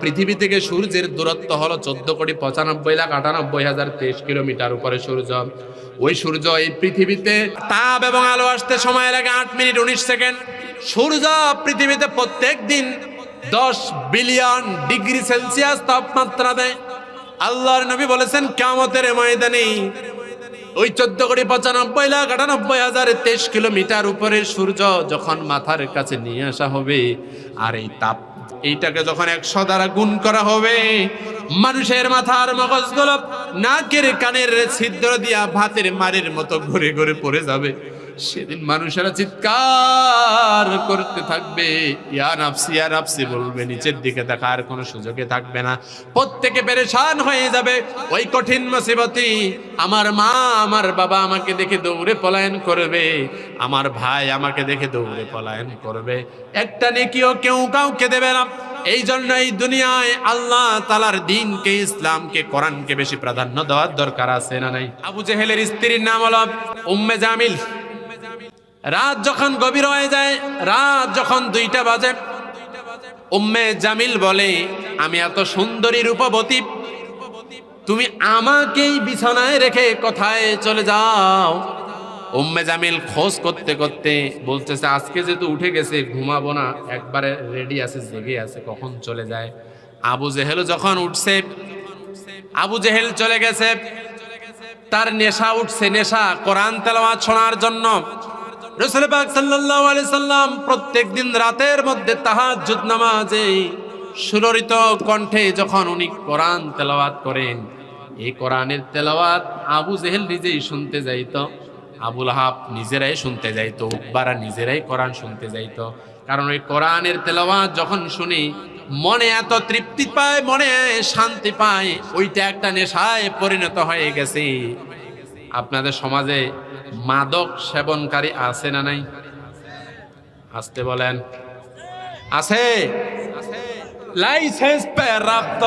পৃথিবী থেকে সূর্যের দূরত্ব হলো 14,95,98,023 কিলোমিটার উপরে সূর্য। ওই সূর্য এই পৃথিবীতে তাপ এবং আলো আসতে সময় লাগে 8 মিনিট 19 সেকেন্ড। সূর্য পৃথিবীতে প্রত্যেক দিন 10 বিলিয়ন ডিগ্রি সেলসিয়াস তাপমাত্রা দেয়। আল্লাহর নবী বলেছেন কিয়ামতের ময়দানে ওই 14,95,98,023 কিলোমিটার উপরে সূর্য যখন মাথার কাছে নিয়ে আসা হবে, আর এই তাপ এইটাকে যখন 100 দ্বারা গুণ করা হবে, মানুষের মাথার মগজগুলো নাকের কানের ছিদ্র দিয়া ভাতের মারের মতো ঘুরে ঘুরে পড়ে যাবে। সেদিন মানুষেরা চিৎকার করতে থাকবে, ইয়া নাফসি ইয়া নাফসি বলবে, নিচের দিকে দেখার কোনো সুযোগে থাকবে না। প্রত্যেকে পেরেশান হয়ে যাবে। ওই কঠিন মুসিবতে আমার মা আমার বাবা আমাকে দেখে দৌড়ে পলায়ন করবে, আমার ভাই আমাকে দেখে দৌড়ে পলায়ন করবে, একটা নেকিও কেউ কাউকে দেবে না। এই জন্য এই দুনিয়ায় আল্লাহ তাআলার দ্বীনকে, ইসলামকে, কোরআনকে বেশি প্রাধান্য দেওয়ার দরকার আছে না নাই? আবু জেহেলের স্ত্রীর নাম হলো উম্মে জামিল। রাত যখন গভীর হয়ে যায়, রাত যখন 2টা বাজে, উম্মে জামিল বলে, আমি এত সুন্দরী রূপবতী, তুমি আমাকেই বিছানায় রেখে কোথায় চলে যাও? উম্মে জামিল খোঁজ করতে করতে বলতেছে, আজকে যেহেতু উঠে গেছে, ঘুমাবো না, একবারে রেডি আছে, জেগে আছে, কখন চলে যায়। আবু জেহেল যখন উঠছে, আবু জেহেল চলে গেছে, তার নেশা উঠছে, নেশা কোরআন তেলাওয়াত শোনার জন্য। রাসূল পাক সাল্লাল্লাহু আলাইহি সাল্লাম প্রত্যেকদিন রাতের মধ্যে তাহাজ্জুদ নামাজে সুললিত কণ্ঠে যখন উনি কোরআন তেলাওয়াত করেন, এই কোরআনের তেলাওয়াত আবু জেহেল নিজেই শুনতে যাইতো, আবু লাহাব নিজেরাই শুনতে যাইতো, উকবারা নিজেরাই কোরআন শুনতে যাইতো। কারণ ওই কোরআনের তেলাওয়াত যখন শুনি মনে এত তৃপ্তি পায়, মনে শান্তি পায়, ওইটা একটা নেশায় পরিণত হয়ে গেছে। আপনাদের সমাজে মাদক সেবনকারী আছে না নাই? আসতে বলেন, আছে? লাইসেন্স প্রাপ্ত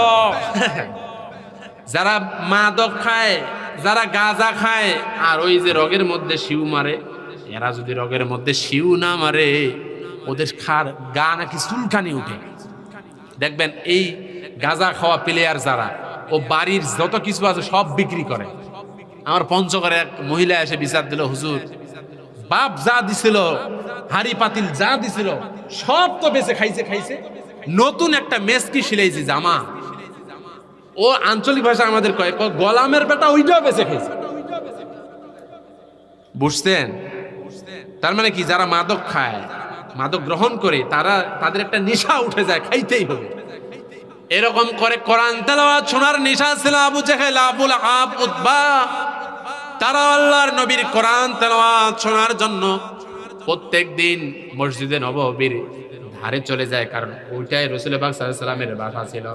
যারা মাদক খায়, যারা গাঁজা খায়, আর ওই যে রগের মধ্যে শিউ মারে, এরা যদি রগের মধ্যে শিউ না মারে, ওদের খার গা নাকি চুলকানি উঠে। দেখবেন এই গাঁজা খাওয়া প্লেয়ার যারা, ও বাড়ির যত কিছু আছে সব বিক্রি করে। আমার পঞ্চগড়ে এক মহিলা এসে বিচার দিল, হুজুর বাপ যা দিছিল, হাড়ি পাতিল যা দিছিল সব তো বেঁচে খাইছে, নতুন একটা মেসকি সিলাইছি জামা, ও আঞ্চলিক ভাষা আমাদের কয় গোলামের বেটা, ওইটাও বেঁচে খাইছে। বুঝছেন? তার মানে কি, যারা মাদক খায়, মাদক গ্রহণ করে, তাদের একটা নেশা উঠে যায়, খাইতেই হবে। এরকম করে কোরআন তেলাওয়াত শোনার নেশা ছিল আবু জেহেল, আবু লাহাব, উতবা। তারা আল্লাহর নবীর কোরআন তেলাওয়াত শোনার জন্য প্রত্যেক দিন মসজিদে নববীর ধারে চলে যায়, কারণ ওইটাই রাসূল পাক সাল্লাল্লাহু আলাইহি ওয়াসাল্লামের বাসা ছিল।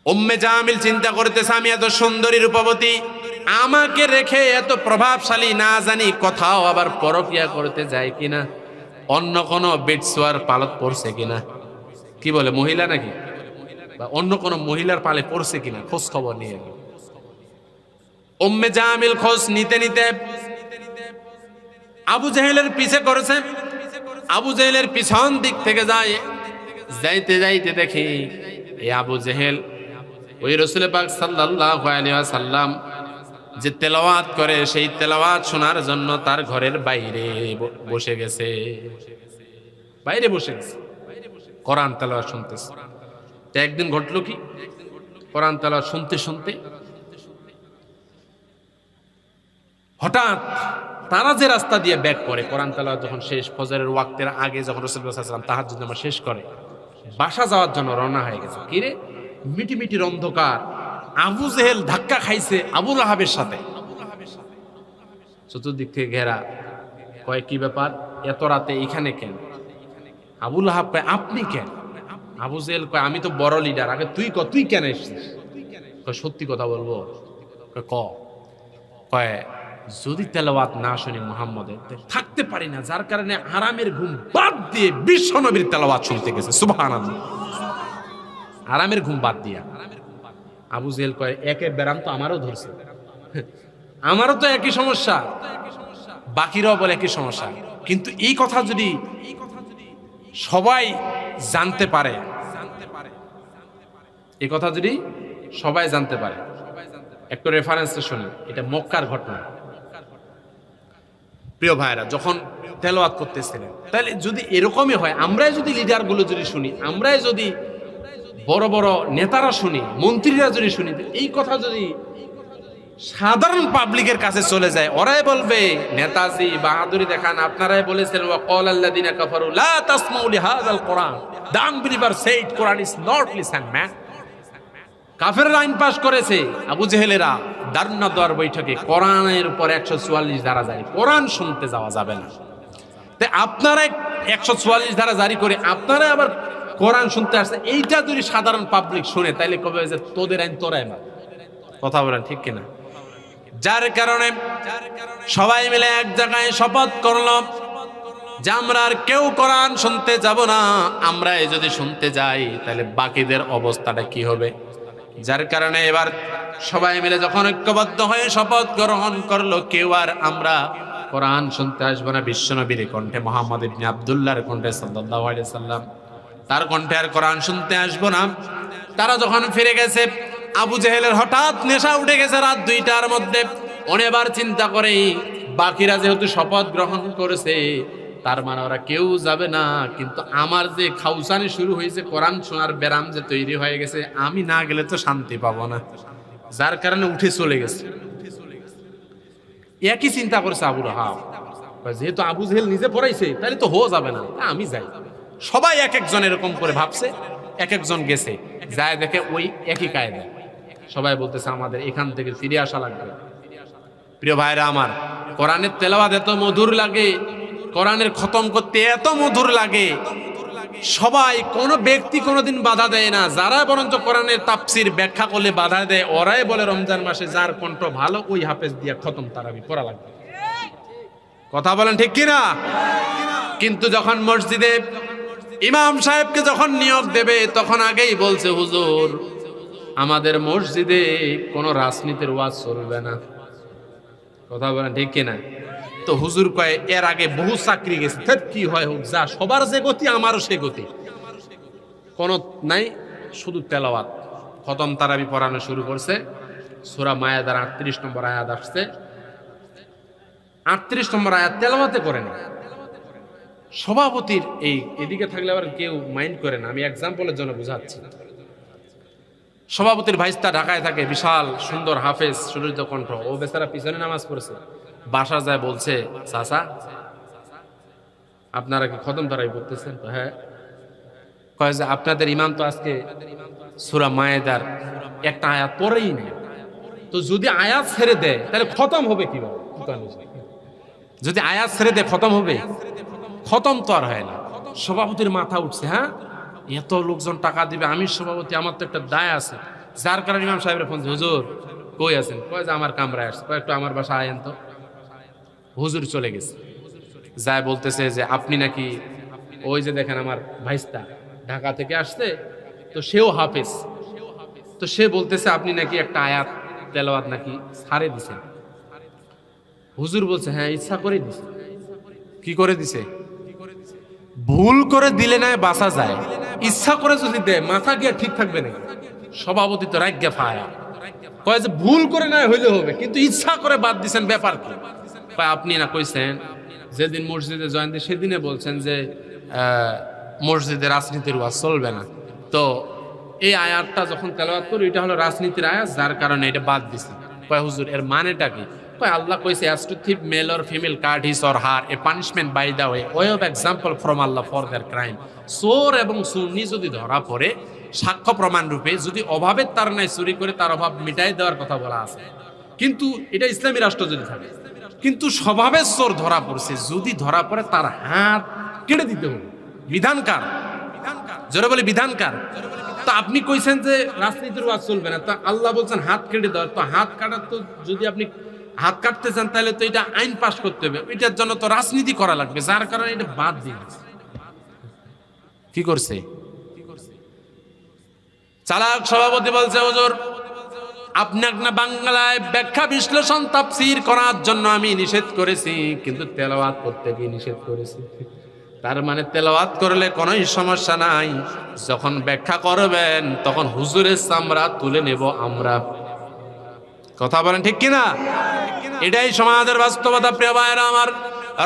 উম্মে জামিল চিন্তা করতেছে, আমি এত সুন্দরী রূপবতী, আমাকে রেখে এত প্রভাবশালী, না জানি কোথাও আবার পরকিয়া করতে যায় কিনা, অন্য কোনো বেটসোয়ার পালত পড়ছে কিনা, কি বলে মহিলা নাকি, বা অন্য কোনো মহিলার পালে পড়ছে কিনা খোঁজ খবর নিয়ে। উম্মে জামিল খোঁজ নিতে নিতে আবু জেহেলের পিছে করেছে। আবু জেহেলের পিছন দিক থেকে যাইতে যাইতে দেখি এই আবু জেহেল ওই রাসূল পাক সাল্লাল্লাহু আলাইহি ওয়াসাল্লাম যে তেলাওয়াত করে, সেই তেলাওয়াত শোনার জন্য তার ঘরের বাইরে বসে গেছে, বাইরে বসে গেছে, কোরআন তেলাওয়াত শুনতেছে। তো একদিন ঘটলো কি, কোরআন তেলাওয়াত শুনতে শুনতে হঠাৎ তারা যে রাস্তা দিয়ে ব্যাক করে, কোরআন তেলাওয়াত যখন শেষ, ফজরের ওয়াক্তের আগে যখন রাসূলুল্লাহ সাল্লাল্লাহু আলাইহি ওয়াসাল্লাম তাহাজ্জুদ নামাজ শেষ করে বাসা যাওয়ার জন্য রওনা হয়ে গেছে, কিরে মিটিমিটির অন্ধকার, আবু জেহেল ধাক্কা খাইছে আবু লাহাবের সাথে, চতুর্দিক থেকে ঘেরা। কয় কি ব্যাপার, এত রাতে এখানে কেন? আবু লাহাব কয় আপনি কেন? আবু জেহেল কয় আমি তো বড় লিডার, আগে তুই কেন এসেছিস? কয় সত্যি কথা বলবো? কয় যদি তেলাওয়াত না শুনি মুহাম্মদের থাকতে পারি না, যার কারণে হারামের ঘুম বাদ দিয়ে বিশ্ব নবীর তেলাওয়াত শুনতে গেছে। সুবহানাল্লাহ, হারামের ঘুম বাদ দিয়া। আবু জেহেল কয় একে ব্যারাম তো আমারও ধরছে, আমারও তো একই সমস্যা, বাকিরাও বলে একই সমস্যা, কিন্তু এই কথা যদি সবাই জানতে পারে, এই কথা যদি সবাই জানতে পারে, একটু রেফারেন্সে শুনি, এটা মক্কার ঘটনা। প্রিয় ভাইরা, যখন তেলাওয়াত করতেছিলেন, তাহলে যদি এরকমই হয়, আমরাই যদি লিডারগুলো যদি শুনি, আমরাই যদি বড় বড় নেতারা শুনি, মন্ত্রীরা যদি শুনি, এই কথা যদি সাধারণ পাবলিকের কাছে চলে যায়, ওরাই বলবে নেতাজি বাহাদুরি দেখান, আপনারাই বলেছেন ওয়াকাল আল্লাযিনা কাফারু লা তাসমাউ লিহাযাল কোরআন, the unbeliever said Quran is not listen man. কাফেররা আইন পাস করেছে, আবু জেহেলেরা দারুন্না দোয়ার বৈঠকে কোরআনের উপর 144 ধারা জারি, কোরআন শুনতে যাওয়া যাবে না। তাই আপনারা 144 ধারা জারি করে আপনারা আবার কোরআন শুনতে আসছে, এইটা যদি সাধারণ পাবলিক শুনে তাইলে কবে যে তোদের আইন তোরাই না। কথা বলেন ঠিক কিনা? যার কারণে সবাই মিলে এক জায়গায় শপথ করলাম যে আমরা আর কেউ কোরআন শুনতে যাব না, আমরা যদি শুনতে যাই তাহলে বাকিদের অবস্থাটা কি হবে। যার কারণে এবার সবাই মিলে যখন ঐক্যবদ্ধ হয়ে শপথ গ্রহণ করলো, কেউ আর আমরা কোরআন শুনতে আসবো না। বিশ্বনবীর কণ্ঠে, মুহাম্মদ ইবনে আব্দুল্লাহর কণ্ঠে সাল্লাল্লাহু আলাইহি সাল্লাম, তার কণ্ঠে আর কোরআন শুনতে আসবো না। তারা যখন ফিরে গেছে, আবু জেহেলের হঠাৎ নেশা উঠে গেছে রাত 2টার মধ্যে। অনেকবার চিন্তা করে বাকিরা যেহেতু শপথ গ্রহণ করেছে, তার মানে ওরা কেউ যাবে না, কিন্তু আমার যে খাউসানি শুরু হয়েছে, কোরআন শোনার ব্যারাম যে তৈরি হয়ে গেছে, আমি না গেলে তো শান্তি পাবো না। যার কারণে উঠে চলে গেছে। একই চিন্তা করছে আবু রাহাব, যেহেতু আবু জেহেল নিজে পড়াইছে তাহলে তো হয়ে যাবে না, আমি যাই। সবাই এক একজন এরকম করে ভাবছে, এক একজন গেছে, যায় দেখে ওই একই কায়দা। সবাই বলতেছে আমাদের এখান থেকে ফিরে আসা লাগবে। প্রিয় ভাইরা আমার, কোরআনের তেলাওয়াত এত মধুর লাগে, কোরআনের খতম করতে এত মধুর লাগে, সবাই, কোন ব্যক্তি কোনোদিন বাধা দেয় না। যারা বরঞ্চ কোরআনের তাফসির ব্যাখ্যা করলে বাধা দেয়, ওরাই বলে রমজান মাসে যার কণ্ঠ ভালো ওই হাফেজ দিয়ে খতম তারাবি পড়া লাগবে। কথা বলেন ঠিক কিনা? কিন্তু যখন মসজিদে ইমাম সাহেবকে যখন নিয়োগ দেবে, তখন আগেই বলছে হুজুর আমাদের মসজিদে কোনো রাজনীতির ওয়াজ চলবে না। কথা বলেন ঠিক কিনা? তো হুজুর কয় এর আগে বহু চাকরি গেছে, কি হয় হোক, যা, সবার যে গতি আমারও সে গতি, কোন নাই, শুধু তেলাওয়াত খতম তারাবি পড়ানো শুরু করছে। সূরা মায়েদার 38 নম্বর আয়াত আসছে, 38 নম্বর আয়াত তেলাওয়াতে করে না। সভাপতির এই এদিকে থাকলে আবার কেউ মাইন্ড করে না, আমি এক্সাম্পলের জন্য বুঝাচ্ছি। সভাপতির ভাইস্তা ঢাকায় থাকে, বিশাল সুন্দর হাফেজ, সুরজ কণ্ঠ, ও বেচারা পিছনে নামাজ পড়ছে। বাসা যায় বলছে, চাচা আপনারা কি খতম তারাবি পড়তেছেন? তো হ্যাঁ। কয় যে আপনাদের ইমাম তো আজকে সূরা মায়েদার একটা আয়াত পড়েই নেই, তো যদি আয়াত ছেড়ে দেয় তাহলে খতম হবে কিভাবে? যদি আয়াত ছেড়ে দেয় খতম হবে? খতম তো আর হয় না। সভাপতির মাথা উঠছে, হ্যাঁ এত লোকজন টাকা দিবে, আমি সভাপতি, আমার তো একটা দায় আছে। যার কারণে ইমাম সাহেবের ফোন, হুজুর কই আছেন? কয় যে আমার কামরায় আসছে, একটু আমার বাসা আয়েন তো। হুজুর চলে গেছে, যায় বলতেছে যে আপনি নাকি ওই যে দেখেন আমার ভাইস্তা ঢাকা থেকে আসছে, তো সেও হাফেজ, তো সে বলতেছে আপনি নাকি একটা আয়াত তেলাওয়াত নাকি ছাড়ে দিছেন। হুজুর বলছে হ্যাঁ ইচ্ছা করে দিছে। কি করে দিছে? ভুল করে দিলে না বাঁচা যায়, ইচ্ছা করে যদি দেয় মাথা গিয়া ঠিক থাকবে নাকি? সভাপতি তো রাজ্ঞা ফায়া, কয় যে ভুল করে না হইলে হবে, কিন্তু ইচ্ছা করে বাদ দিছেন, ব্যাপার কি? আপনি না কইছেন যেদিন মসজিদে জয়েন্ট সেদিনে বলছেন যে মসজিদে রাজনীতির ওয়াজ চলবে না, তো এই আয়াতটা যখন তেলাওয়াত করি এটা হলো রাজনীতির আয়াত, যার কারণে এটা বাদ দিছে। কয় হুজুর এর মানেটা কি? কয় আল্লাহ কইছে has to thief male or female cut his or her a punishment by the way of example from Allah for their crime. চোর এবং সুন্নি যদি ধরা পড়ে সাক্ষ্য প্রমাণ রূপে, যদি অভাবের তার নাই চুরি করে তার অভাব মিটাই দেওয়ার কথা বলা আছে, কিন্তু এটা ইসলামী রাষ্ট্র যদি থাকে। কিন্তু স্বভাবের চোর ধরা পড়ছে, যদি ধরা পড়ে তার হাত কেটে দিতে হবে। বিধানকার, জোরে বলে বিধানকার। তো আপনি কইছেন যে রাজনীতির ওয়াজ চলবে না, তো আল্লাহ বলছেন হাত কেটে দেওয়ার, তো হাত কাটার তো যদি আপনি হাত কাটতে চান তাহলে তো এটা আইন পাস করতে হবে, এটার জন্য তো রাজনীতি করা লাগবে, যার কারণে এটা বাদ দিয়ে কি করছে চালাক সভাপতি বলছে হুজুর আপনাকে না বাংলায় ব্যাখ্যা বিশ্লেষণ তাফসীর করার জন্য আমি নিষেধ করেছি, কিন্তু তেলাওয়াত করতে গিয়ে নিষেধ করেছি। তার মানে তেলাওয়াত করলে কোনো সমস্যা নাই, যখন ব্যাখ্যা করবেন তখন হুজুরের চামড়া তুলে নেব আমরা। কথা বলেন ঠিক কিনা? এটাই সমাজের বাস্তবতা। প্রিয় ভাইরা আমার,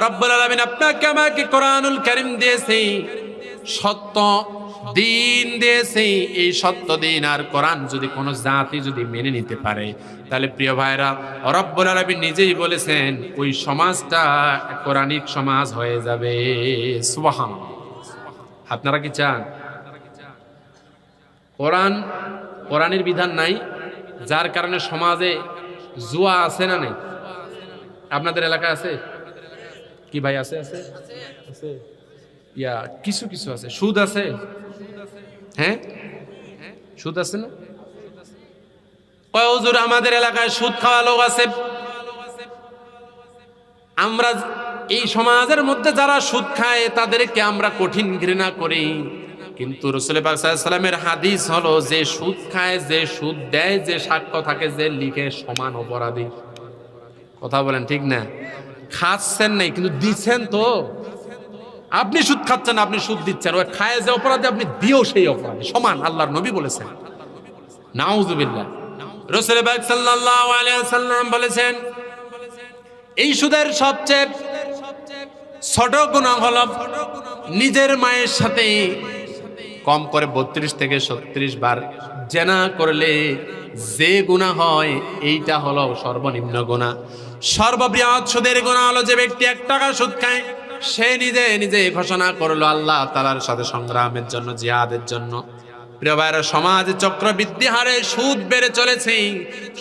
রব্বুল আলামিন আপনাকে আমাকে কোরআনুল কারীম দিয়েছে, সত্য দিন দিয়েছে। এই সত্য দিন আর কোরআন যদি কোনো জাতি যদি মেনে নিতে পারে, তাহলে প্রিয় ভাইরা রব্বুল আলামিন নিজেই বলেছেন ওই সমাজটা কোরআনিক সমাজ হয়ে যাবে। সুবহানাল্লাহ। আপনারা কি চান? কোরআনের বিধান নাই, যার কারণে সমাজে জুয়া আছে না নাই? আপনাদের এলাকায় আছে কি ভাই? আছে আছে আছে ইয়া কিছু কিছু আছে। সুদ আছে? হ্যাঁ, সুদ আছে না? কয় হুজুর আমাদের এলাকায় সুদ খাওয়া লোক আছে। আমরা এই সমাজের মধ্যে যারা সুদ খায় তাদেরকে আমরা কঠিন ঘৃণা করি, কিন্তু রাসূল পাক সাল্লাল্লাহু আলাইহি ওয়াসাল্লামের হাদিস হলো যে সুদ খায়, যে সুদ দেয়, যে সাক্ষ্য থাকে, যে লিখে, সমান অপরাধী। কথা বলেন ঠিক না? খাচ্ছেন নাই কিন্তু দিচ্ছেন তো। আপনি সুদ খাচ্ছেন, আপনি সুদ দিচ্ছেন, ওই খায় যে অপরাধী, আপনি দিও সেই অপরাধী, সমান। আল্লাহর নবী বলেছেন। নাউযুবিল্লাহ। রাসূল পাক সাল্লাল্লাহু আলাইহি ওয়াসাল্লাম বলেছেন এই সুদের সবচেয়ে ছোট গুনাহ হলো নিজের মায়ের সাথে কম করে 32 থেকে 36 বার জেনা করলে যে গুনাহ হয়, এইটা হলো সর্বনিম্ন গুনাহ। সর্ববৃহৎ সুদের গুনাহ হলো যে ব্যক্তি 1 টাকা সুদ খায়, সে নিজে নিজে ঘোষণা করলো আল্লাহ তাআলার সাথে সংগ্রামের জন্য, জিহাদের জন্য। প্রিয় ভাইরা, সমাজ চক্রবৃদ্ধি হারে সুদ বেড়ে চলেছে।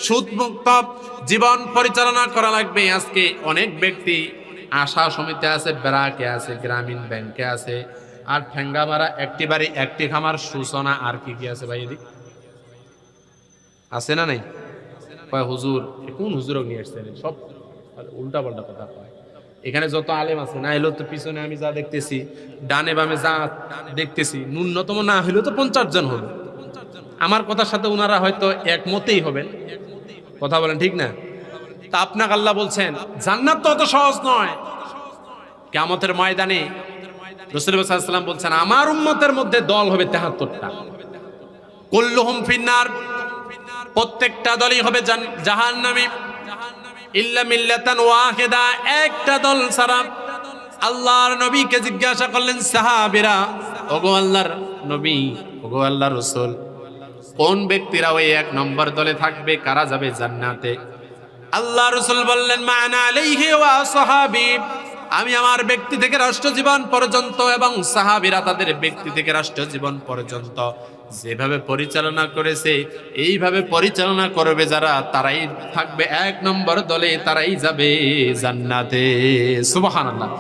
সুদ মুক্ত জীবন পরিচালনা করা লাগবে। আজকে অনেক ব্যক্তি আশা সমিতি আছে, ব্রাকে আছে, গ্রামীণ ব্যাংকে আছে, আর ঠেঙ্গা মারা একটি বাড়ি একটি খামার সূচনা, আর কি কি আছে ভাই এদিক আছে না নাই? কয় হুজুর, কোন হুজুরও নিয়ে আসছে? সব উল্টা পাল্টা কথা কয়। এখানে যত আলেম আছে না হলেও তো পিছনে আমি যা দেখতেছি, ডানে বামে যা দেখতেছি, ন্যূনতম না হলেও তো 50 জন হবে। আমার কথার সাথে ওনারা হয়তো একমতেই হবেন। কথা বলেন ঠিক না? তা আপনাকে আল্লাহ বলছেন জান্নাত তো অত সহজ নয়। কিয়ামতের ময়দানে রাসূল সাল্লাল্লাহু আলাইহি ওয়াসাল্লাম বলছেন আমার উম্মতের মধ্যে দল হবে 73টা। কুল্লুহুম ফিন্নার, প্রত্যেকটা দলই হবে জাহান্নামী, ইল্লা মিল্লাতান ওয়াহিদা, একটা দল ছাড়া। আল্লাহর নবীকে জিজ্ঞাসা করলেন সাহাবীরা, ওগো আল্লাহর নবী, ওগো আল্লাহর রাসূল, কোন ব্যক্তিরা ওই 1 নম্বর দলে থাকবে, কারা যাবে জান্নাতে? আল্লাহ রাসূল বললেন মা আনা আলাইহি ওয়া সাহাবী, আমি আমার ব্যক্তি থেকে রাষ্ট্র জীবন পর্যন্ত এবং সাহাবীরা তাদের ব্যক্তি থেকে রাষ্ট্র জীবন পর্যন্ত যেভাবে পরিচালনা করেছে এইভাবে পরিচালনা করবে যারা, তারাই থাকবে 1 নম্বর দলে, তারাই যাবে জান্নাতে। সুবহানাল্লাহ।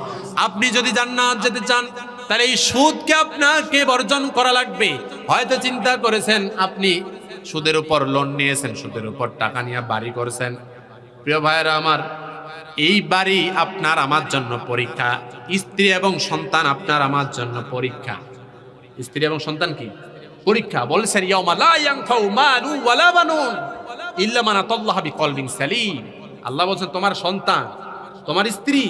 আপনি যদি জান্নাত যেতে চান তাহলে এই সুদকে আপনাকে বর্জন করা লাগবে। হয়তো চিন্তা করেছেন আপনি সুদের উপর লোন নিয়েছেন, সুদের উপর টাকা নিয়ে বাড়ি করেছেন। প্রিয় ভাইরা আমার, এই বাড়ি আপনার আমার জন্য পরীক্ষা, স্ত্রী এবং সন্তান আপনার আমার জন্য পরীক্ষা। স্ত্রী এবং সন্তান কি পরীক্ষা? বলেছেন ইয়াউমা লা ইয়ানফাউ মালু ওয়ালা বানুন ইল্লা মান আতাল্লাহা বিকলবিন সালিম। আল্লাহ বলেন তোমার সন্তান, তোমার স্ত্রী,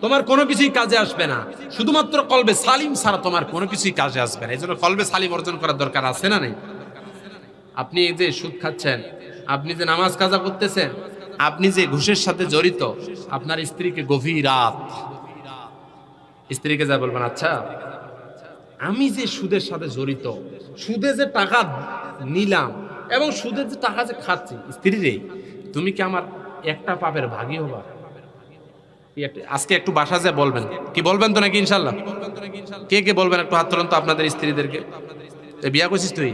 তোমার কোনো কিছুই কাজে আসবে না, শুধুমাত্র কলবে সালিম ছাড়া তোমার কোনো কিছুই কাজে আসবে না। এজন্য কলবে সালিম অর্জন করার দরকার আছে না নাই? আপনি যে সুদ খাচ্ছেন, আপনি যে নামাজ কাজা করতেছেন, আপনি যে ঘুষের সাথে জড়িত, আপনার স্ত্রীকে গভীর রাত স্ত্রীকে যা বলবেন, আচ্ছা আমি যে সুদের সাথে জড়িত, সুদে যে টাকা নিলাম এবং সুদের যে টাকা যে খাচ্ছি, স্ত্রী রে তুমি কি আমার একটা পাপের ভাগী হবা? আজকে একটু বাসা যায় বলবেন, কি বলবেন তো নাকি? ইনশাল্লাহ কে কে বলবেন? একটু হাত তোলেন তো আপনাদের স্ত্রীদেরকে। বিয়া করছিস তুই?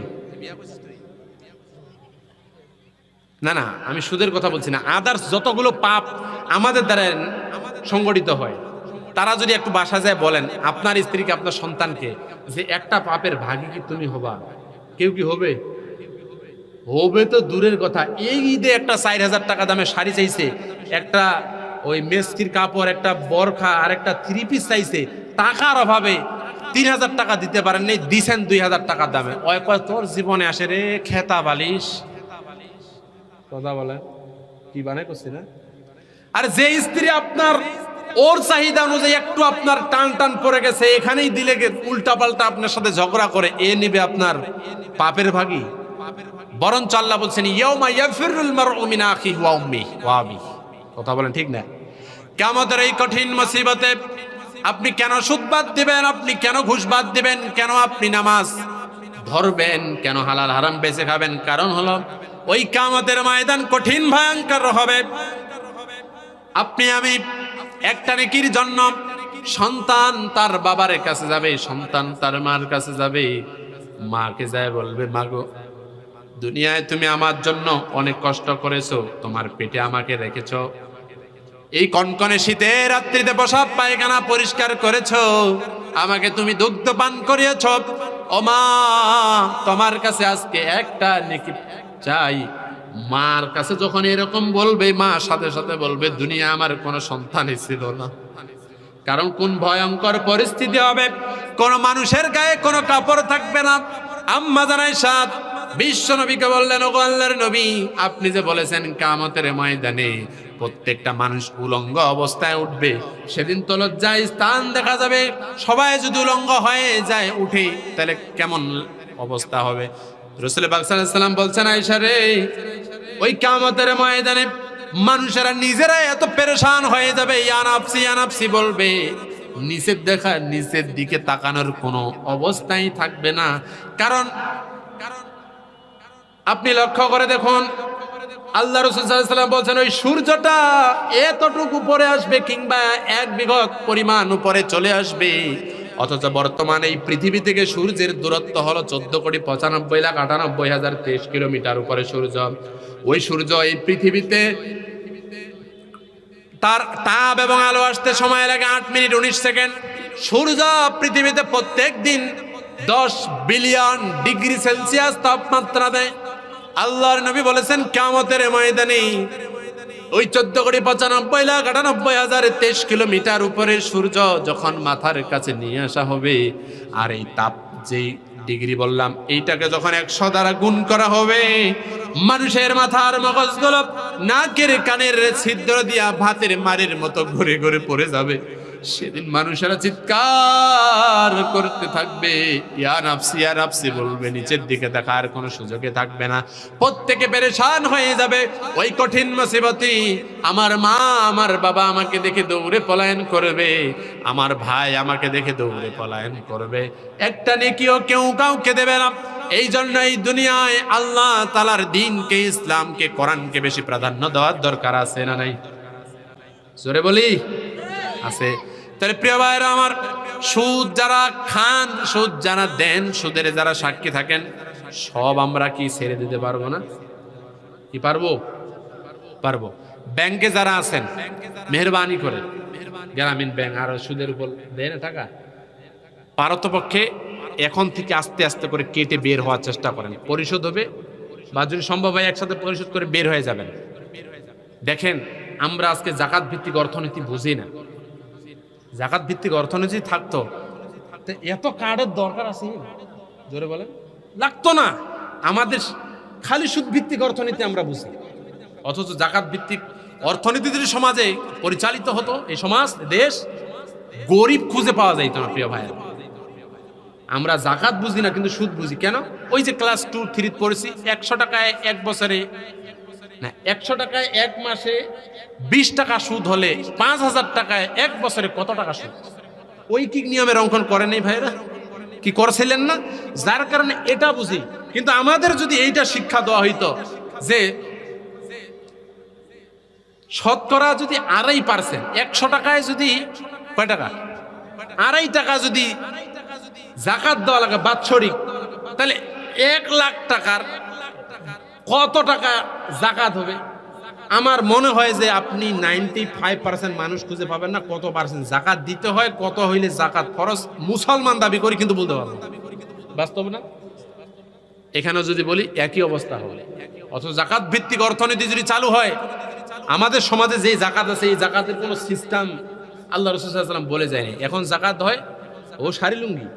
না না, আমি সুদের কথা বলছি না, আদার্স যতগুলো পাপ আমাদের দ্বারা সংগঠিত হয়, তারা যদি একটু বাসা যায় বলেন আপনার স্ত্রীকে, আপনার সন্তানকে যে একটা পাপের ভাগী কি তুমি হবা? কেউ কি হবে? হবে তো দূরের কথা। এই ঈদে একটা 4000 টাকা দামে শাড়ি চাইছে, একটা ওই মেস্কির কাপড়, একটা বরখা আর একটা 3 পিস চাইছে, টাকার অভাবে 3000 টাকা দিতে পারেন নেই, দিছেন 2000 টাকা দামে। ওই কয় তোর জীবনে আসে রে খেতা বালিশ। কথা বলে কি বানাই করছি না? আর যে স্ত্রী আপনার ওর চাহিদা অনুযায়ী একটু আপনার টান টান পড়ে গেছে, এখানেই দিলে উল্টা পাল্টা আপনার সাথে ঝগড়া করে এ নেবে আপনার পাপের ভাগী। বরঞ্চ আল্লাহ বলছেন ইয়াউমা ইয়াফিরুল মারউ মিন আখিহি ওয়া উম্মিহি ওয়া আবিহি। কথা বলেন ঠিক না? কিয়ামতের এই কঠিন মুসিবতে আপনি কেন সুদ বাদ দিবেন, আপনি কেন ঘুষ বাদ দিবেন, কেন আপনি নামাজ ধরবেন, কেন হালাল হারাম বেঁচে খাবেন? কারণ হলো ওই কিয়ামতের ময়দান কঠিন ভয়ঙ্কর হবে। আপনি আমি একটা নেকির জন্য সন্তান তার বাবার কাছে যাবে, সন্তান তার মার কাছে যাবে, মাকে যায় বলবে মাগো দুনিয়ায় তুমি আমার জন্য অনেক কষ্ট করেছো, তোমার পেটে আমাকে রেখেছো, এই কনকনে শীতের রাত্রিতে প্রসাব পায়খানা পরিষ্কার করেছো, আমাকে তুমি দুগ্ধ পান করিয়েছো, ও মা তোমার কাছে আজকে একটা নেকি চাই। মার কাছে যখন এরকম বলবে, মা সাথে সাথে বলবে দুনিয়া আমার কোনো সন্তানই ছিল না। কারণ কোন ভয়ঙ্কর পরিস্থিতি হবে, কোন মানুষের গায়ে কোনো কাপড় থাকবে না। আম্মা জানাই সাত বিশ্ব নবীকে বললেন, ওগো আল্লাহর নবী আপনি যে বলেছেন কিয়ামতের ময়দানে প্রত্যেকটা মানুষ উলঙ্গ অবস্থায় উঠবে, সেদিন তো লজ্জায় স্থান দেখা যাবে। সবাই যদি উলঙ্গ হয়ে যায় উঠে, তাহলে কেমন অবস্থা হবে? রাসূল পাক সাল্লাল্লাহু আলাইহি ওয়াসাল্লাম বলছেন, আয়েশা রে ওই কিয়ামতের ময়দানে মানুষেরা নিজেরাই এত পেরেশান হয়ে যাবে, ইয়া নাফসি বলবে, নিচের দিকে তাকানোর কোনো অবস্থাই থাকবে না। কারণ আপনি লক্ষ্য করে দেখুন, আল্লাহ রাসূল সাল্লাল্লাহু আলাইহি ওয়াসাল্লাম বলছেন ওই সূর্যটা এতটুকু উপরে আসবে কিংবা এক বিঘত পরিমাণ উপরে চলে আসবে, অথচ বর্তমানে এই পৃথিবী থেকে সূর্যের দূরত্ব হলো 14,95,98,023 কিলোমিটার উপরে সূর্য। ওই সূর্য এই পৃথিবীতে তার তাপ এবং আলো আসতে সময় লাগে 8 মিনিট 19 সেকেন্ড। সূর্য পৃথিবীতে প্রত্যেক দিন 10 বিলিয়ন ডিগ্রি সেলসিয়াস তাপমাত্রা দেয়। আল্লাহর নবী বলেছেন কিয়ামতের ময়দানে ওই 14,95,98,023 কিলোমিটার উপরে সূর্য যখন মাথার কাছে নিয়ে আসা হবে, আর এই তাপ যেই ডিগ্রি বললাম এইটাকে যখন 100 দ্বারা গুণ করা হবে, মানুষের মাথার মগজগুলো নাকের কানের ছিদ্র দিয়া ভাতের মারের মতো ঘুরে ঘুরে পড়ে যাবে। সেদিন মানুষেরা চিৎকার করতে থাকবে, ইয়া নাফসি বলবে, নিচের দিকে দেখার কোনো সুযোগে থাকবে না। প্রত্যেকে পেরেশান হয়ে যাবে ওই কঠিন মুসিবতে। আমার মা আমার বাবা আমাকে দেখে দৌড়ে পলায়ন করবে, আমার ভাই আমাকে দেখে দৌড়ে পলায়ন করবে, একটা নেকিও কেউ কাউকে দেবে না। এই জন্য এই দুনিয়ায় আল্লাহ তাআলার দ্বীনকে, ইসলামকে, কোরআনকে বেশি প্রাধান্য দেওয়ার দরকার আছে না নাই? জোরে বলি আছে। তাহলে প্রিয় ভাইরা আমার, সুদ যারা খান, সুদ যারা দেন, সুদের যারা সাক্ষী থাকেন, সব আমরা কি ছেড়ে দিতে পারবো না? কি পারবো? পারবো। ব্যাংকে যারা আছেন মেহেরবানি করে, গ্রামীণ ব্যাংক আর সুদের উপর দেয় না টাকা, পারতপক্ষে এখন থেকে আস্তে আস্তে করে কেটে বের হওয়ার চেষ্টা করেন। পরিশোধ হবে, বা যদি সম্ভব হয় একসাথে পরিশোধ করে বের হয়ে যাবেন। দেখেন আমরা আজকে জাকাত ভিত্তিক অর্থনীতি বুঝি না। জাকাত ভিত্তিক অর্থনীতি থাকতো এত কার্ডের দরকার আছে? জোরে বলেন, লাগতো না। আমাদের খালি সুদ ভিত্তিক অর্থনীতি আমরা বুঝি, অথচ জাকাত ভিত্তিক অর্থনীতি যদি সমাজে পরিচালিত হতো, এই সমাজ দেশ গরিব খুঁজে পাওয়া যাইতো না। প্রিয় ভাইয়েরা, আমরা জাকাত বুঝি না কিন্তু সুদ বুঝি। কেন? ওই যে ক্লাস 2-3 পড়েছি, 100 টাকায় এক বছরে না, 100 টাকায় এক মাসে 20 টাকা সুদ হলে 5,000 টাকায় এক বছরে কত টাকা সুদ? ওই কি নিয়মের অঙ্কন করে নেই ভাইরা? কি করছিলেন না? যার কারণে এটা বুঝি। কিন্তু আমাদের যদি এইটা শিক্ষা দেওয়া হইতো যে শতকরা যদি 2.5%, 100 টাকায় যদি কয় টাকা, 2.5 টাকা যদি জাকাত দেওয়া লাগে বাৎসরিক, তাহলে 1 লাখ টাকার কত টাকা জাকাত হবে? আমার মনে হয় যে আপনি 95% মানুষ খুঁজে পাবেন না কত পার্সেন্ট জাকাত দিতে হয়, কত হইলে জাকাত ফরজ মুসলমান দাবি করি কিন্তু বলতে পারবো না। বাস্তব না? এখানে যদি বলি একই অবস্থা হবে। অথচ জাকাত ভিত্তিক অর্থনীতি যদি চালু হয়, আমাদের সমাজে যে জাকাত আছে এই জাকাতের কোনো সিস্টেম আল্লাহ রাসূল সাল্লাল্লাহু আলাইহি ওয়াসাল্লাম বলে যায়নি। এখন জাকাত হয় ও শাড়ি লুঙ্গি।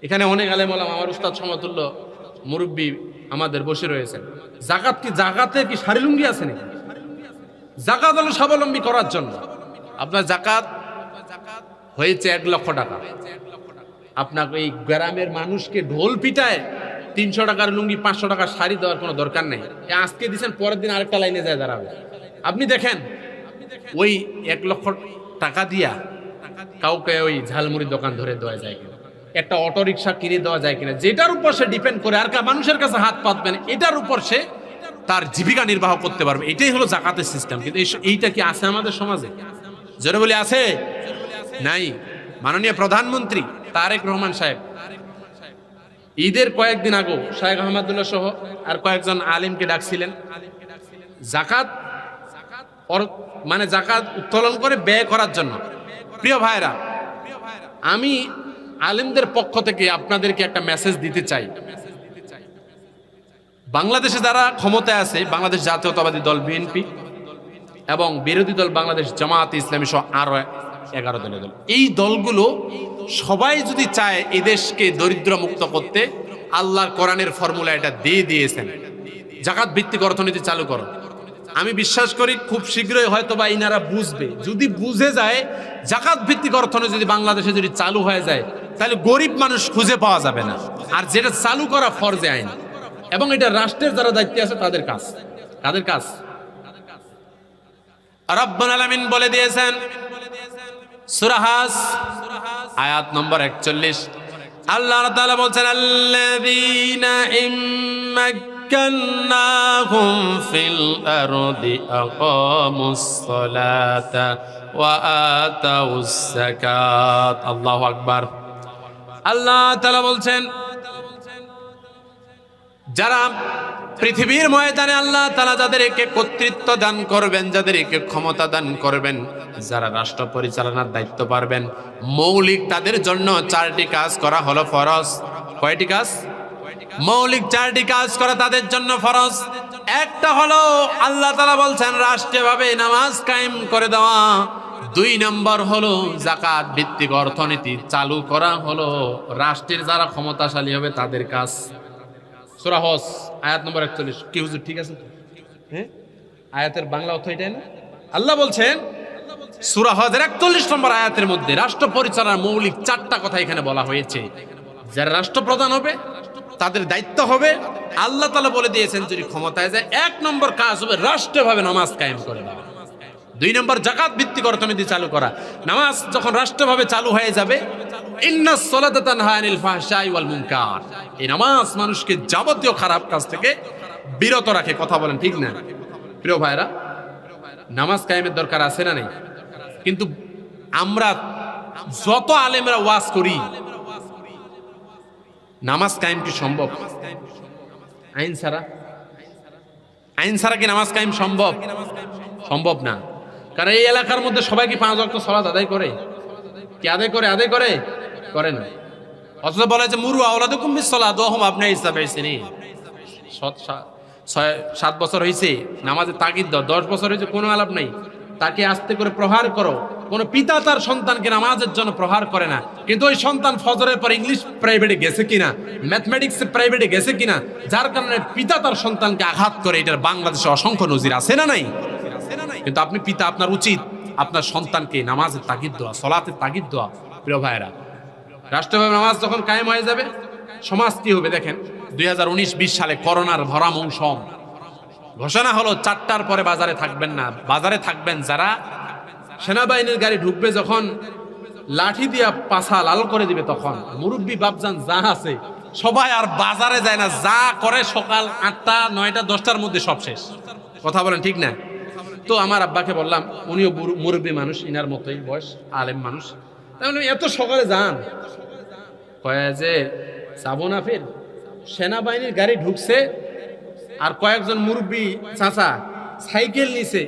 এখানে অনেক আলেম ওলামা, আমার উস্তাদ সমতুল্য মুরব্বী আমাদের বসে রয়েছেন। জাকাত কি, জাকাতে কি শাড়ি লুঙ্গি আছে নাকি? জাকাত হলো স্বাবলম্বী করার জন্য। আপনার জাকাত হয়েছে 1 লক্ষ টাকা, আপনাকে এই গ্রামের মানুষকে ঢোল পিটায় 300 টাকার লুঙ্গি 500 টাকার শাড়ি দেওয়ার কোনো দরকার নেই। আজকে দিচ্ছেন, পরের দিন আরেকটা লাইনে যায় দাঁড়াবে। আপনি দেখেন ওই 1 লক্ষ টাকা দিয়া কাউকে ওই ঝালমুড়ির দোকান ধরে দেওয়া যায় কিনা, একটা অটো রিক্সা কিনে দেওয়া যায় কিনা, যেটার উপর সে ডিপেন্ড করে আর মানুষের কাছে হাত পাতবেন, এটার উপর সে তার জীবিকা নির্বাহ করতে পারবে। এটাই হলো জাকাতের সিস্টেম। কিন্তু এইটা কি আছে আমাদের সমাজে? জোরে বলে আছে? নাই। মাননীয় প্রধানমন্ত্রী তারেক রহমান সাহেব ঈদের কয়েকদিন আগে শাহেখ আহমদুল্লাহ সহ আর কয়েকজন আলিমকে ডাকছিলেন জাকাত মানে জাকাত উত্তোলন করে ব্যয় করার জন্য। প্রিয় ভাইরা, আমি আলিমদের পক্ষ থেকে আপনাদেরকে একটা মেসেজ দিতে চাই। বাংলাদেশে যারা ক্ষমতায় আছে, বাংলাদেশ জাতীয়তাবাদী দল বিএনপি এবং বিরোধী দল বাংলাদেশ জামাত ইসলামী সহ আরো 11 দলের দল, এই দলগুলো সবাই যদি চায় এই দেশকে দরিদ্র মুক্ত করতে, আল্লাহর কোরআনের ফর্মুলা এটা দিয়ে দিয়েছেন, জাকাত ভিত্তিক অর্থনীতি চালু করো। আমি বিশ্বাস করি খুব শীঘ্রই হয়তো বা ইনারা বুঝবে। যদি বুঝে যায় জাকাত ভিত্তিক অর্থনীতি যদি বাংলাদেশে যদি চালু হয়ে যায়, তাহলে গরিব মানুষ খুঁজে পাওয়া যাবে না। আর যেটা চালু করা ফরজে আইন, এবং এটা রাষ্ট্রের যারা দায়িত্বে আছে তাদের কাজ। কাদের কাজ? রব্বুল আলামিন বলে দিয়েছেন সূরা হাস আয়াত নম্বর 41, আল্লাহ তাআলা বলছেন আল্লাযীনা ইম্মাক্কান্নাহুম ফিল আরদি আকামুস সালাতা ওয়া আতাউস যাকাত। আল্লাহু আকবার। আল্লাহ তাআলা বলছেন যারা পৃথিবীর ময়দানে আল্লাহ তাআলা যাদেরকে কর্তৃত্ব দান করবেন, যাদেরকে ক্ষমতা দান করবেন, যারা রাষ্ট্র পরিচালনার দায়িত্ব পারবেন, মৌলিক তাদের জন্য 4টি কাজ করা হলো ফরজ। কয়টি কাজ? মৌলিক 4টি কাজ করা তাদের জন্য ফরজ। একটা হলো আল্লাহ তাআলা বলছেন রাষ্ট্রীয়ভাবে নামাজ কায়েম করে দেওয়া। 2 নম্বর হলো যাকাত ভিত্তিক অর্থনীতি চালু করা, হলো রাষ্ট্রের যারা ক্ষমতাশালী হবে তাদের কাজ। সূরা হজ আয়াত নম্বর 41। কি হুজুর ঠিক আছে? হ্যাঁ, আয়াতের বাংলা অর্থ এটাই না? আল্লাহ বলছেন সূরা হজের 41 নম্বর আয়াতের মধ্যে রাষ্ট্র পরিচালনার মৌলিক 4টা কথা এখানে বলা হয়েছে। যারা রাষ্ট্রপ্রধান হবে তাদের দায়িত্ব হবে, আল্লাহ তাআলা বলে দিয়েছেন যদি ক্ষমতায় যায় 1 নম্বর কাজ হবে রাষ্ট্রীয়ভাবে নামাজ কায়েম করে দেওয়া। 2 নম্বর যাকাত ভিত্তিক অর্থনীতি চালু করা। নামাজ যখন রাষ্ট্রভাবে চালু হয়ে যাবে, ইন্নাস সালাতা তানহা আনিল ফাহশাই ওয়াল মুনকার, এই নামাজ মানুষকে যাবতীয় খারাপ কাজ থেকে বিরত রাখে। কথা বলেন ঠিক না? প্রিয় ভাইরা, নামাজ কায়েমের দরকার আছে না নেই? কিন্তু আমরা যত আলেমরা ওয়াজ করি, নামাজ কায়েম কি সম্ভব? আইন ছাড়া কি নামাজ কায়েম সম্ভব? সম্ভব না। কারণ এই এলাকার মধ্যে সবাই কি 5 ওয়াক্ত সালাত আদায় করে? কি আদায় করে? করে না। অথচ বলে যে মুরু আওলাদুকুম বিসসালাত ওয়া হুম আবনাউ সাবঈ সিনিন। 7 বছর হয়েছে নামাজে তাগিদ দাও, 10 বছর হয়েছে কোনো আলাপ নাই, তাকে আস্তে করে প্রহার করো। কোনো পিতা তার সন্তানকে নামাজের জন্য প্রহার করে না, কিন্তু ওই সন্তান ফজরের পর ইংলিশ প্রাইভেটে গেছে কিনা, ম্যাথমেটিক্স প্রাইভেটে গেছে কিনা, যার কারণে পিতা তার সন্তানকে আঘাত করে, এটার বাংলাদেশে অসংখ্য নজির আছে না নাই? কিন্তু আপনি পিতা, আপনার উচিত আপনার সন্তানকে নামাজের তাগিদ দেওয়া, সলাতের তাগিদ দেওয়া। প্রিয় ভাইরা, রাষ্ট্রীয়ভাবে নামাজ যখন কায়েম হয়ে যাবে, সমাজ কি হবে দেখেন। 2019-20 সালে করোনার ভরা মৌসুম, ঘোষণা হলো 4টার পরে বাজারে থাকবেন না। বাজারে থাকবেন যারা সেনাবাহিনীর গাড়ি ঢুকবে, যখন লাঠি দিয়া পাছা লাল করে দিবে, তখন মুরব্বী বাপজান যা আছে সবাই আর বাজারে যায় না, যা করে সকাল 8টা 9টা 10টার মধ্যে সব শেষ। কথা বলেন ঠিক না? তো আমার আব্বাকে বললাম, উনিও মুরব্বী মানুষ, ইনার মতোই বয়স, আলেম মানুষ, তাহলে এত সকালে যান? কয়ে যে যাবো না, ফের সেনাবাহিনীর গাড়ি ঢুকছে আর কয়েকজন মুরব্বী চাচা সাইকেল নিছে,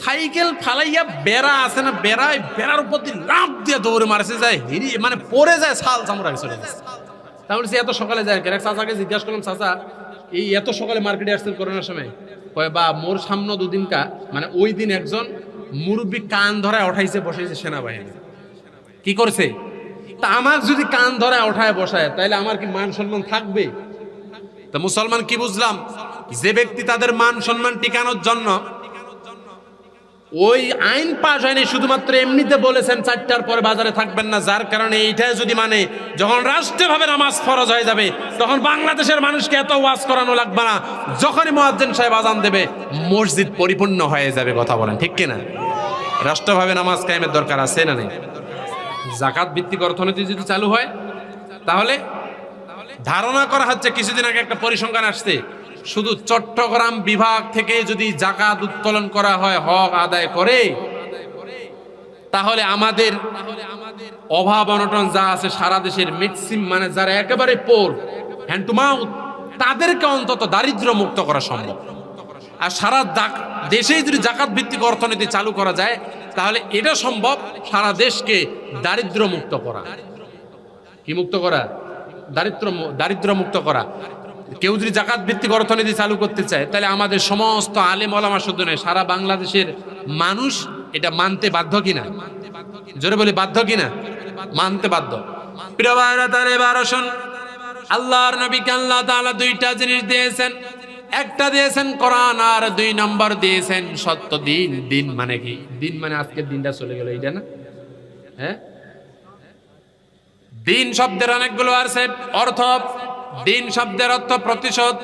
সাইকেল ফালাইয়া বেড়া আছে না, বেড়ার উপর দিয়ে লাফ দিয়ে দৌড়ে মারছে, যায় হিরি মানে পড়ে যায়, ছাল চামড়া চলে যায়। তাহলে সে এত সকালে যায় কেন? চাচাকে জিজ্ঞাসা করলাম, চাচা এই এত সকালে মার্কেটে আসছেন করোনার সময়? কয় বা মোর সামনে 2 দিন মানে ওই দিন একজন মুরব্বী কান ধরায় উঠাইছে বসাইছে সেনাবাহিনী। কি করছে? তা আমার যদি কান ধরায় উঠায় বসায়, তাহলে আমার কি মান সম্মান থাকবে? তা মুসলমান কি বুঝলাম? যে ব্যক্তি তাদের মান সম্মান টিকানোর জন্য ওই আইন পাশ হয়নি, শুধুমাত্র এমনিতে বলেছেন 4টার পরে বাজারে থাকবেন না, যার কারণে এইটাই যদি মানে যখন রাষ্ট্রীয়ভাবে নামাজ ফরজ হয়ে যাবে তখন বাংলাদেশের মানুষকে এত ওয়াজ করানো লাগবে না, যখনই মুয়াজ্জিন সাহেব আজান দেবে মসজিদ পরিপূর্ণ হয়ে যাবে। কথা বলেন ঠিক কিনা? রাষ্ট্রভাবে নামাজ কায়েমের দরকার আছে না নেই? যাকাত ভিত্তিক অর্থনীতি যদি চালু হয় তাহলে ধারণা করা হচ্ছে, কিছুদিন আগে একটা পরিসংখ্যান আসছে, শুধু চট্টগ্রাম বিভাগ থেকে যদি যাকাত উত্তোলন করা হয়, হক আদায় করে, তাহলে আমাদের অভাব অনটন যা আছে সারা দেশের ম্যাক্সিমাম মানে যারা একেবারে পোর হ্যান্ড টু মাউথ, তাদেরকে অন্তত দারিদ্র মুক্ত করা সম্ভব। আর সারা দেশেই যদি যাকাত ভিত্তিক অর্থনীতি চালু করা যায় তাহলে এটা সম্ভব সারা দেশকে দারিদ্র মুক্ত করা। কি মুক্ত করা? দারিদ্র মুক্ত করা। কেউ যদি যাকাত ভিত্তিক অর্থনীতি চালু করতে চায় তাহলে আমাদের সমস্ত আলেম ওলামা শুধু নয়, সারা বাংলাদেশের মানুষ এটা মানতে বাধ্য কিনা? জোরে বলি বাধ্য কিনা? মানতে বাধ্য। প্রিয় ভাইরা, তাহলে এবার আসুন, আল্লাহর নবীকে আল্লাহ তাআলা দুইটা জিনিস দিয়েছেন, একটা দিয়েছেন কোরআন আর 2 নম্বর দিয়েছেন সত্য দিন। দিন মানে কি? দিন মানে আজকের দিনটা চলে গেল এইটা না? হ্যাঁ, দিন শব্দের অনেকগুলো আছে অর্থ। দিন শব্দের অর্থ প্রতিশোধ,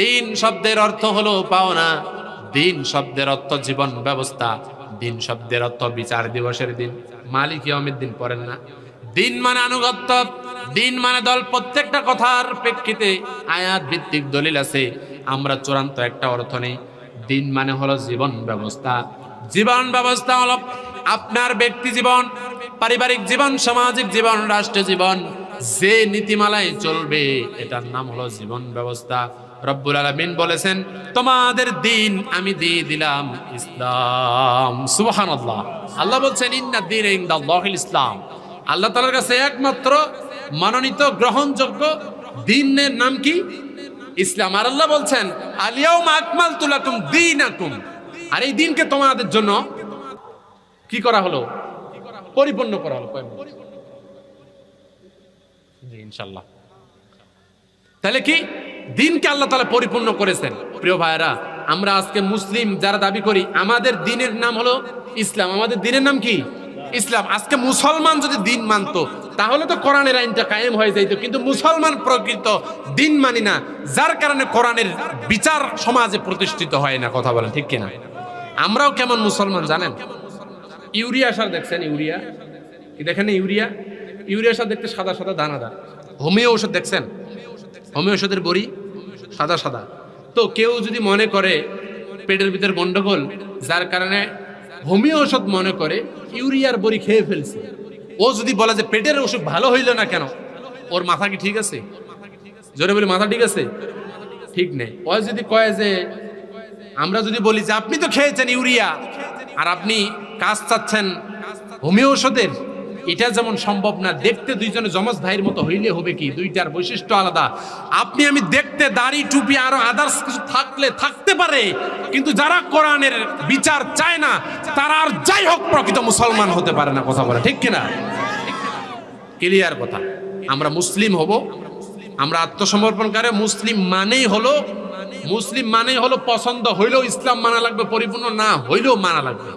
দিন শব্দের অর্থ হলো পাওনা, দিন শব্দের অর্থ জীবন ব্যবস্থা, দিন শব্দের অর্থ বিচার দিবসের দিন, মালিক ইয়াউমিদ দিন পড়েন না? দিন মানে আনুগত্য, দিন মানে দল। প্রত্যেকটা কথার প্রেক্ষিতে আয়াত ভিত্তিক দলিল আছে, আমরা চূড়ান্ত একটা অর্থ নেই। দিন মানে হলো জীবন ব্যবস্থা। জীবন ব্যবস্থা হলো আপনার ব্যক্তি জীবন, পারিবারিক জীবন, সামাজিক জীবন, রাষ্ট্র জীবন, যে নীতিমালায় চলবে এটার নাম হলো জীবন ব্যবস্থা। রব্বুল আলামিন বলেছেন, তোমাদের দিন আমি দিয়ে দিলাম ইসলাম। সুবহানাল্লাহ। আল্লাহ বলছেন, ইন্না দ্বীনা ইনদাল্লাহিল ইসলাম। আল্লাহ তাআলার কাছে একমাত্র মনোনীত গ্রহণযোগ্য দ্বীনের নাম কি? ইসলাম। আর আল্লাহ বলছেন, আল ইয়াউমা আকমালতু লাকুম দীনাকুম। আর এই দিনকে তোমাদের জন্য কি করা হলো? পরিপূর্ণ করা হলো। জি ইনশাআল্লাহ। তাহলে কি দিনকে আল্লাহ তাআলা পরিপূর্ণ করেছেন। প্রিয় ভাইরা, আমরা আজকে মুসলিম যারা দাবি করি, আমাদের দিনের নাম হলো ইসলাম। আমাদের দিনের নাম কি? ইসলাম। আজকে মুসলমান যদি দিন মানতো তাহলে তো কোরআনের আইনটা কায়েম হয়ে যাইতো, কিন্তু মুসলমান প্রকৃত দিন মানি না, যার কারণে কোরআনের বিচার সমাজে প্রতিষ্ঠিত হয় না। কথা বলেন ঠিক কিনা? আমরাও কেমন মুসলমান জানেন? ইউরিয়া সার দেখছেন? ইউরিয়া কি দেখেন? ইউরিয়া সার দেখতে সাদা সাদা দানাদার। হোমিও ওষুধ দেখছেন? হোমিও ওষুধের বড়ি সাদা সাদা। তো কেউ যদি মনে করে পেটের ভিতর গন্ডগোল, যার কারণে হোমিও ওষুধ মনে করে ইউরিয়ার বড়ি খেয়ে ফেলছে, ও যদি বলে যে পেটের ওষুধ ভালো হইল না কেন, ওর মাথা কি ঠিক আছে? জোরে বলি মাথা ঠিক আছে? ঠিক নেই। ও যদি কয় যে, আমরা যদি বলি যে আপনি তো খেয়েছেন ইউরিয়া আর আপনি কাজ চাচ্ছেন হোমিও ওষুধের, এটা যেমন সম্ভব না। দেখতে দুইজনে যমজ ভাইয়ের মতো হইলে হবে কি? দুইটার বৈশিষ্ট্য আলাদা। আপনি আমি দেখতে দাড়ি টুপি আরো আদার্স কিছু থাকলে থাকতে পারে, কিন্তু যারা কোরআনের বিচার চায় না তারা আর যাই হোক প্রকৃত মুসলমান হতে পারে না। কথা বলে ঠিক কিনা? ক্লিয়ার কথা। আমরা মুসলিম হব, আমরা আত্মসমর্পণকারী। মুসলিম মানেই হলো পছন্দ হইলেও ইসলাম মানা লাগবে, পরিপূর্ণ না হইলেও মানা লাগবে।